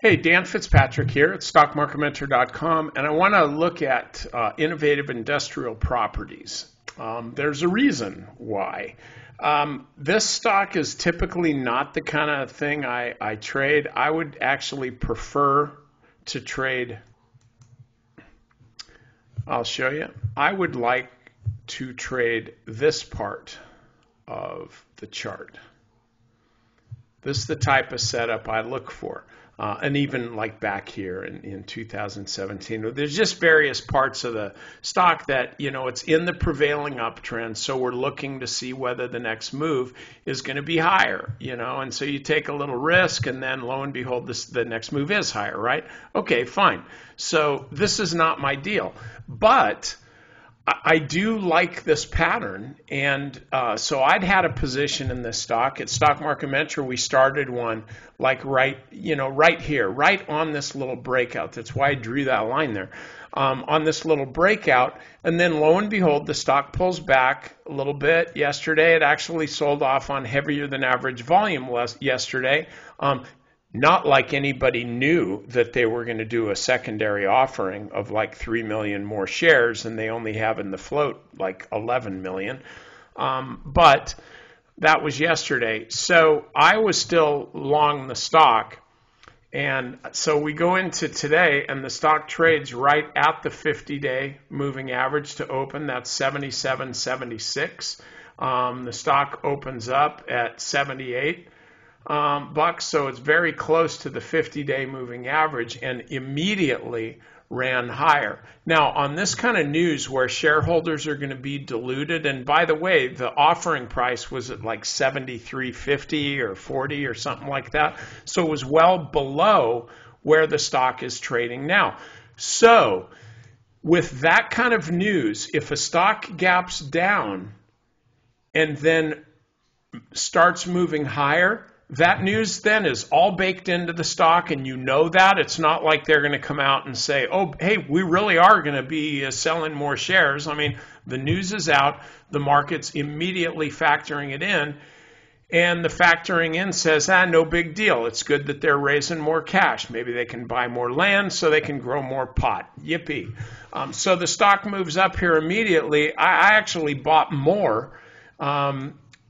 Hey, Dan Fitzpatrick here at stockmarketmentor.com, and I want to look at innovative industrial properties. There's a reason why. This stock is typically not the kind of thing I trade. I would actually prefer to trade. I'll show you. I would like to trade this part of the chart. This is the type of setup I look for. And even like back here in 2017, there's just various parts of the stock that, it's in the prevailing uptrend. So we're looking to see whether the next move is going to be higher, and so you take a little risk and then lo and behold, the next move is higher, right? Okay, fine. So this is not my deal, but I do like this pattern, and so I'd had a position in this stock. At Stock Market Mentor, we started one like right here, right on this little breakout. That's why I drew that line there, on this little breakout. And then lo and behold, the stock pulls back a little bit. Yesterday, it actually sold off on heavier than average volume yesterday. Not like anybody knew that they were going to do a secondary offering of like 3 million more shares, and they only have in the float like 11 million. But that was yesterday. So I was still long the stock. And so we go into today, and the stock trades right at the 50-day moving average to open. That's 77.76. The stock opens up at 78. Bucks, so it's very close to the 50-day moving average, and immediately ran higher. Now, on this kind of news where shareholders are going to be diluted, and by the way, the offering price was at like 73.50 or 40 or something like that, so it was well below where the stock is trading now. So with that kind of news, if a stock gaps down and then starts moving higher, that news then is all baked into the stock, and that. It's not like they're going to come out and say, oh, hey, we really are going to be selling more shares. I mean, the news is out. The market's immediately factoring it in, and the factoring in says, no big deal. It's good that they're raising more cash. Maybe they can buy more land so they can grow more pot. Yippee. So the stock moves up here immediately. I actually bought more,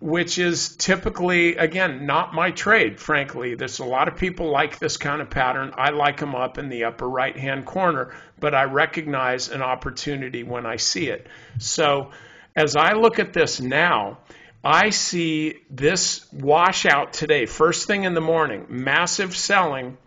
which is typically, again, not my trade, frankly. There's a lot of people like this kind of pattern. I like them up in the upper right-hand corner, but I recognize an opportunity when I see it. So as I look at this now, I see this washout today, first thing in the morning, massive selling,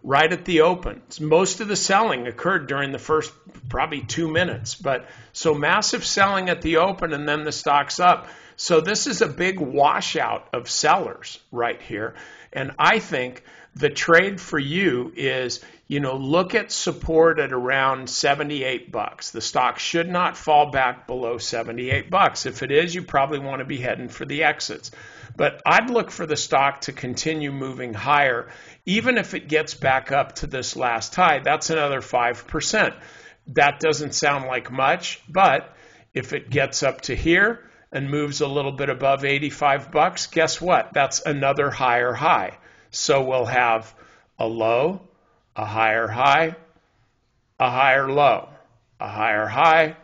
right at the open. Most of the selling occurred during the first probably 2 minutes. But so massive selling at the open, and then the stock's up. So this is a big washout of sellers right here. And I think the trade for you is, look at support at around 78 bucks. The stock should not fall back below 78 bucks. If it is, you probably want to be heading for the exits. But I'd look for the stock to continue moving higher. Even if it gets back up to this last high, that's another 5%. That doesn't sound like much, but if it gets up to here and moves a little bit above 85 bucks, guess what? That's another higher high. So we'll have a low, a higher high, a higher low, a higher high,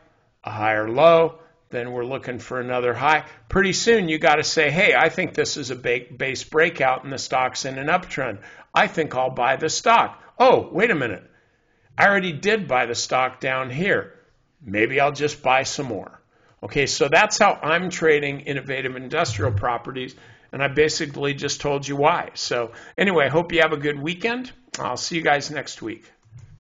a higher low. Then we're looking for another high. Pretty soon you got to say, hey, I think this is a base breakout and the stock's in an uptrend. I think I'll buy the stock. Oh, wait a minute. I already did buy the stock down here. Maybe I'll just buy some more. Okay, so that's how I'm trading innovative industrial properties, and I basically just told you why. So anyway, I hope you have a good weekend. I'll see you guys next week.